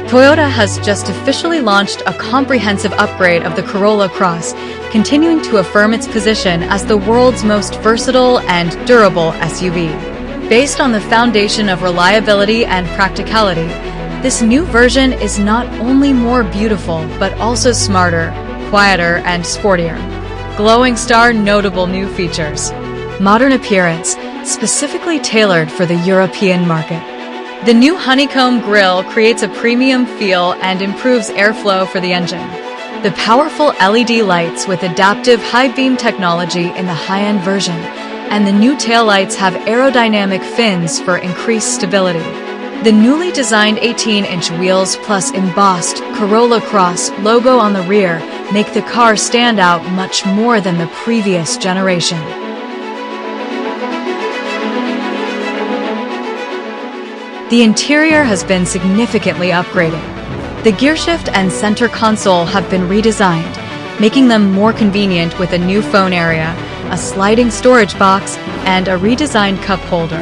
Toyota has just officially launched a comprehensive upgrade of the Corolla Cross, continuing to affirm its position as the world's most versatile and durable SUV. Based on the foundation of reliability and practicality, this new version is not only more beautiful but also smarter, quieter, and sportier. Glowing star notable new features. Modern appearance, specifically tailored for the European market. The new honeycomb grille creates a premium feel and improves airflow for the engine. The powerful LED lights with adaptive high-beam technology in the high-end version, and the new taillights have aerodynamic fins for increased stability. The newly designed 18-inch wheels plus embossed Corolla Cross logo on the rear make the car stand out much more than the previous generation. The interior has been significantly upgraded. The gearshift and center console have been redesigned, making them more convenient with a new phone area, a sliding storage box, and a redesigned cup holder.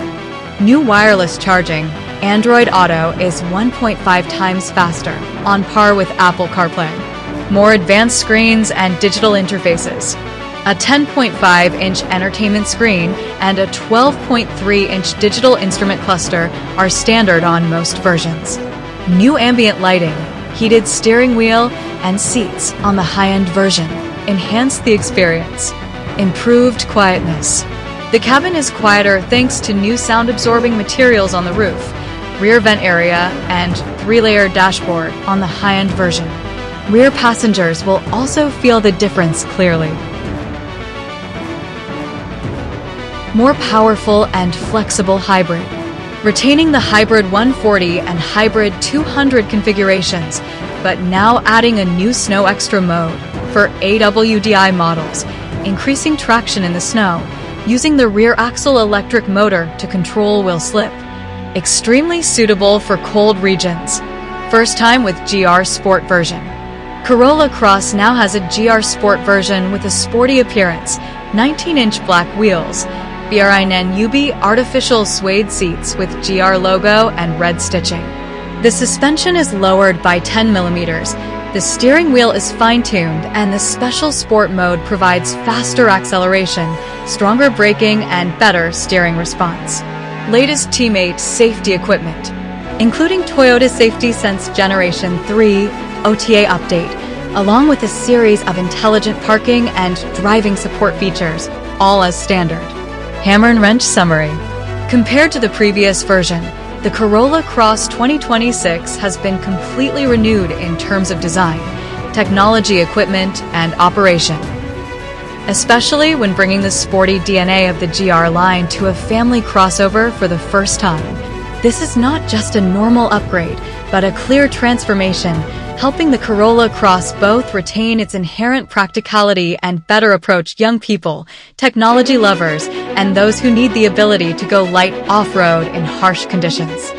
New wireless charging, Android Auto is 1.5 times faster, on par with Apple CarPlay. More advanced screens and digital interfaces. A 10.5-inch entertainment screen and a 12.3-inch digital instrument cluster are standard on most versions. New ambient lighting, heated steering wheel, and seats on the high-end version enhance the experience. Improved quietness. The cabin is quieter thanks to new sound-absorbing materials on the roof, rear vent area, and 3-layer dashboard on the high-end version. Rear passengers will also feel the difference clearly. More powerful and flexible hybrid. Retaining the Hybrid 140 and Hybrid 200 configurations, but now adding a new Snow Extra mode for AWD-i models, increasing traction in the snow, using the rear axle electric motor to control wheel slip. Extremely suitable for cold regions. First time with GR Sport version. Corolla Cross now has a GR Sport version with a sporty appearance, 19-inch black wheels, BRIN NAUB artificial suede seats with GR logo and red stitching. The suspension is lowered by 10 millimeters. The steering wheel is fine-tuned, and the special sport mode provides faster acceleration, stronger braking, and better steering response. Latest teammate safety equipment, including Toyota Safety Sense Generation 3 OTA update, along with a series of intelligent parking and driving support features, all as standard. Hammer and wrench summary. Compared to the previous version, the Corolla Cross 2026 has been completely renewed in terms of design, technology, equipment, and operation. Especially when bringing the sporty DNA of the GR line to a family crossover for the first time. This is not just a normal upgrade, but a clear transformation, helping the Corolla Cross both retain its inherent practicality and better approach young people, technology lovers, and those who need the ability to go light off-road in harsh conditions.